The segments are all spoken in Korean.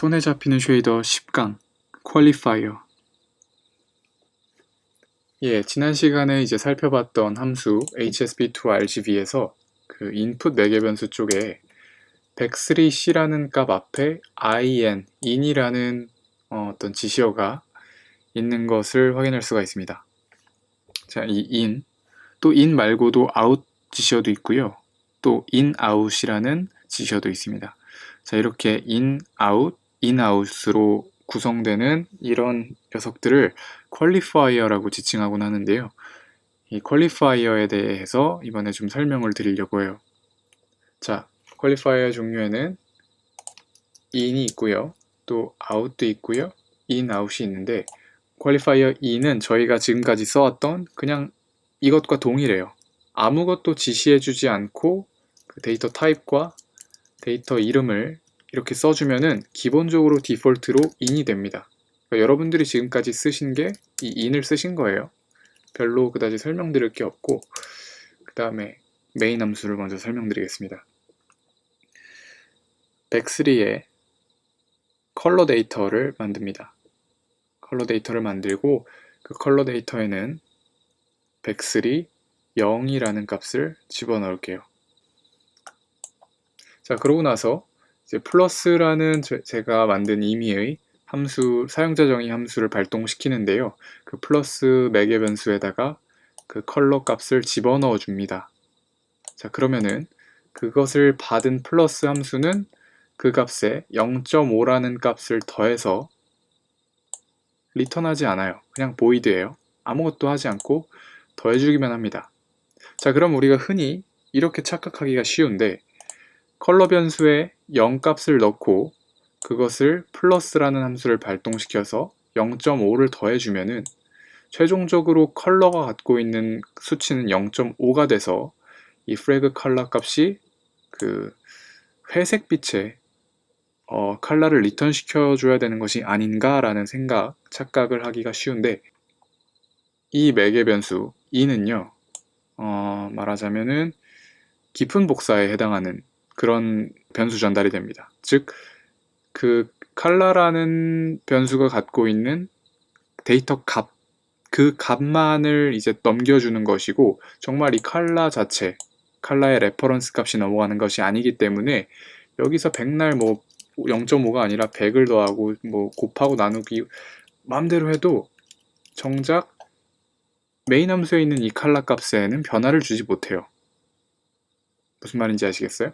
손에 잡히는 쉐이더 10강 퀄리파이어. 지난 시간에 이제 살펴봤던 함수 HSP2RGB에서 그 인풋 매개 변수 쪽에 백스리C라는 값 앞에 in이라는 어떤 지시어가 있는 것을 확인할 수가 있습니다. 자, 이 in, 또 in 말고도 out 지시어도 있고요. 또 in out이라는 지시어도 있습니다. 자, 이렇게 in out으로 구성되는 이런 녀석들을 퀄리파이어라고 지칭하곤 하는데요. 이 퀄리파이어에 대해서 이번에 좀 설명을 드리려고 해요. 자, 퀄리파이어 종류에는 in이 있고요. 또 out도 있고요. in, out이 있는데 퀄리파이어 in은 저희가 지금까지 써왔던 그냥 이것과 동일해요. 아무것도 지시해주지 않고 그 데이터 타입과 데이터 이름을 이렇게 써주면은 기본적으로 디폴트로 in이 됩니다. 그러니까 여러분들이 지금까지 쓰신 게 이 in을 쓰신 거예요. 별로 그다지 설명드릴 게 없고, 그 다음에 메인 함수를 먼저 설명드리겠습니다. 백스리에 컬러 데이터를 만듭니다. 컬러 데이터를 만들고 그 컬러 데이터에는 백스리 0이라는 값을 집어넣을게요. 자, 그러고 나서 이제 플러스라는 제가 만든 임의의 함수, 사용자 정의 함수를 발동시키는데요. 그 플러스 매개 변수에다가 그 컬러 값을 집어넣어 줍니다. 자, 그러면은 그것을 받은 플러스 함수는 그 값에 0.5라는 값을 더해서 리턴하지 않아요. 그냥 보이드예요. 아무것도 하지 않고 더해주기만 합니다. 자, 그럼 우리가 흔히 이렇게 착각하기가 쉬운데 컬러 변수에 0 값을 넣고 그것을 플러스라는 함수를 발동시켜서 0.5를 더해주면은 최종적으로 컬러가 갖고 있는 수치는 0.5가 돼서 이 프래그 컬러 값이 그 회색빛의 컬러를 리턴 시켜줘야 되는 것이 아닌가라는 착각을 하기가 쉬운데, 이 매개 변수 in은요, 말하자면은 깊은 복사에 해당하는 그런 변수 전달이 됩니다. 즉, 그 컬러라는 변수가 갖고 있는 데이터 값, 그 값만을 이제 넘겨주는 것이고, 정말 이 컬러 자체, 컬러의 레퍼런스 값이 넘어가는 것이 아니기 때문에 여기서 백날 뭐 0.5가 아니라 100을 더하고 뭐 곱하고 나누기 마음대로 해도 정작 메인 함수에 있는 이 컬러 값에는 변화를 주지 못해요. 무슨 말인지 아시겠어요?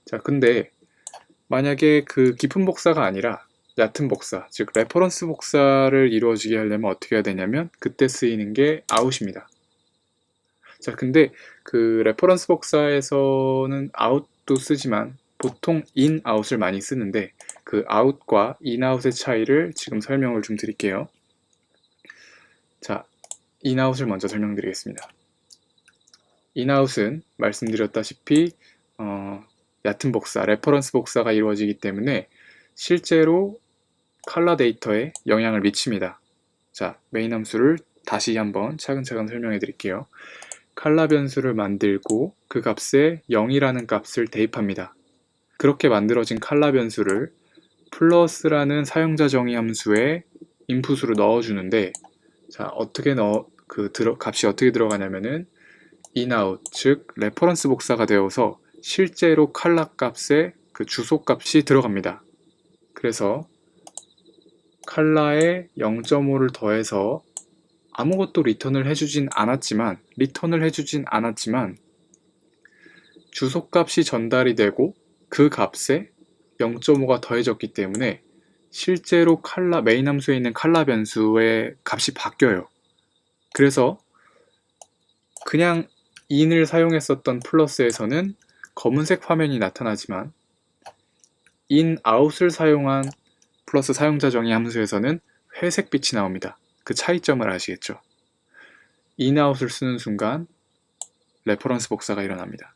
자, 근데 만약에 그 깊은 복사가 아니라 얕은 복사, 즉 레퍼런스 복사를 이루어지게 하려면 어떻게 해야 되냐면 그때 쓰이는 게 out입니다. 자, 근데 그 레퍼런스 복사에서는 out도 쓰지만 보통 in, out을 많이 쓰는데 그 out과 in, out의 차이를 지금 설명을 좀 드릴게요. 자, in, out을 먼저 설명드리겠습니다. in, out은 말씀드렸다시피 얕은 복사, 레퍼런스 복사가 이루어지기 때문에 실제로 컬러 데이터에 영향을 미칩니다. 자, 메인 함수를 다시 한번 차근차근 설명해 드릴게요. 컬러 변수를 만들고 그 값에 0이라는 값을 대입합니다. 그렇게 만들어진 컬러 변수를 플러스라는 사용자 정의 함수에 인풋으로 넣어주는데, 자, 값이 어떻게 들어가냐면은 in, out, 즉 레퍼런스 복사가 되어서 실제로 컬러 값에 그 주소 값이 들어갑니다. 그래서 컬러에 0.5를 더해서 아무것도 리턴을 해주진 않았지만 주소 값이 전달이 되고 그 값에 0.5가 더해졌기 때문에 실제로 메인 함수에 있는 컬러 변수의 값이 바뀌어요. 그래서 그냥 in을 사용했었던 플러스에서는 검은색 화면이 나타나지만 in, out을 사용한 플러스 사용자 정의 함수에서는 회색 빛이 나옵니다. 그 차이점을 아시겠죠? in, out을 쓰는 순간 레퍼런스 복사가 일어납니다.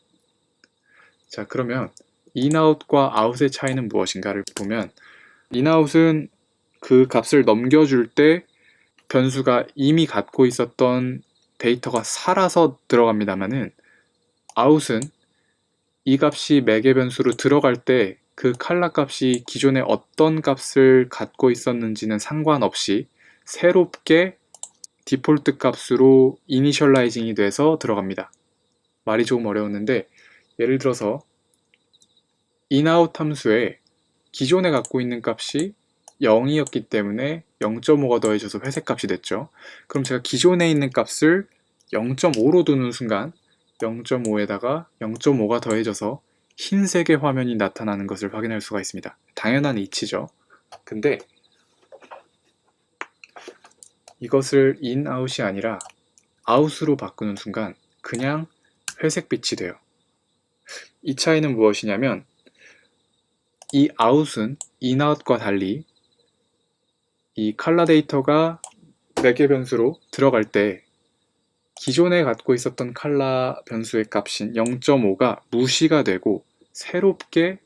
자, 그러면 in, out과 out의 차이는 무엇인가를 보면 in, out은 그 값을 넘겨줄 때 변수가 이미 갖고 있었던 데이터가 살아서 들어갑니다만은 out은 이 값이 매개 변수로 들어갈 때 그 컬러 값이 기존에 어떤 값을 갖고 있었는지는 상관없이 새롭게 디폴트 값으로 이니셜라이징이 돼서 들어갑니다. 말이 조금 어려웠는데 예를 들어서 inout 함수에 기존에 갖고 있는 값이 0이었기 때문에 0.5가 더해져서 회색 값이 됐죠. 그럼 제가 기존에 있는 값을 0.5로 두는 순간 0.5에다가 0.5가 더해져서 흰색의 화면이 나타나는 것을 확인할 수가 있습니다. 당연한 이치죠. 근데 이것을 in, out이 아니라 out으로 바꾸는 순간 그냥 회색 빛이 돼요. 이 차이는 무엇이냐면 이 out은 in, out과 달리 이 컬러 데이터가 매개 변수로 들어갈 때 기존에 갖고 있었던 컬러 변수의 값인 0.5가 무시가 되고 새롭게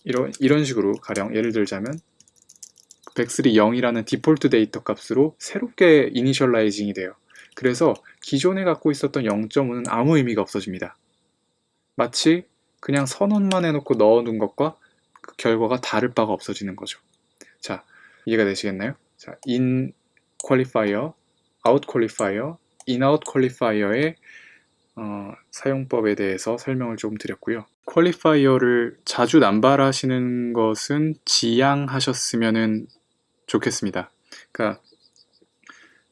이런 식으로 가령 예를 들자면 백슬이 0이라는 디폴트 데이터 값으로 새롭게 이니셜라이징이 돼요. 그래서 기존에 갖고 있었던 0.5는 아무 의미가 없어집니다. 마치 그냥 선언만 해놓고 넣어둔 것과 그 결과가 다를 바가 없어지는 거죠. 자, 이해가 되시겠나요? 자, in qualifier, out qualifier, in out qualifier의 사용법에 대해서 설명을 조금 드렸고요. 퀄리파이어를 자주 남발하시는 것은 지양하셨으면 좋겠습니다. 그러니까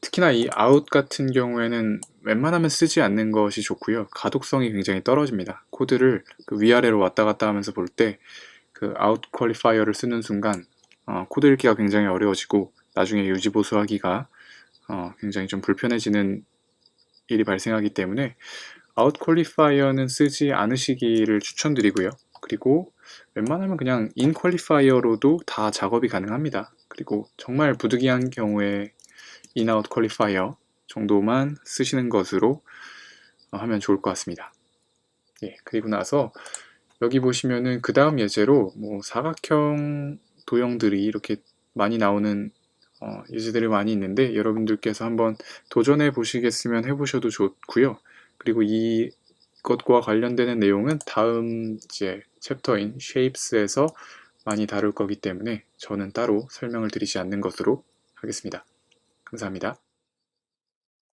특히나 이 out 같은 경우에는 웬만하면 쓰지 않는 것이 좋고요. 가독성이 굉장히 떨어집니다. 코드를 그 위아래로 왔다 갔다 하면서 볼 때 그 out 퀄리파이어를 쓰는 순간 코드 읽기가 굉장히 어려워지고 나중에 유지 보수하기가 굉장히 좀 불편해지는 일이 발생하기 때문에 out 퀄리파이어는 쓰지 않으시기를 추천드리고요. 그리고 웬만하면 그냥 in 퀄리파이어로도 다 작업이 가능합니다. 그리고 정말 부득이한 경우에 in out 퀄리파이어 정도만 쓰시는 것으로 하면 좋을 것 같습니다. 예, 그리고 나서 여기 보시면은 그 다음 예제로 뭐 사각형 도형들이 이렇게 많이 나오는 예제들이 많이 있는데 여러분들께서 한번 도전해 보시겠으면 해보셔도 좋고요. 그리고 이것과 관련되는 내용은 다음 이제 챕터인 Shapes에서 많이 다룰 거기 때문에 저는 따로 설명을 드리지 않는 것으로 하겠습니다. 감사합니다.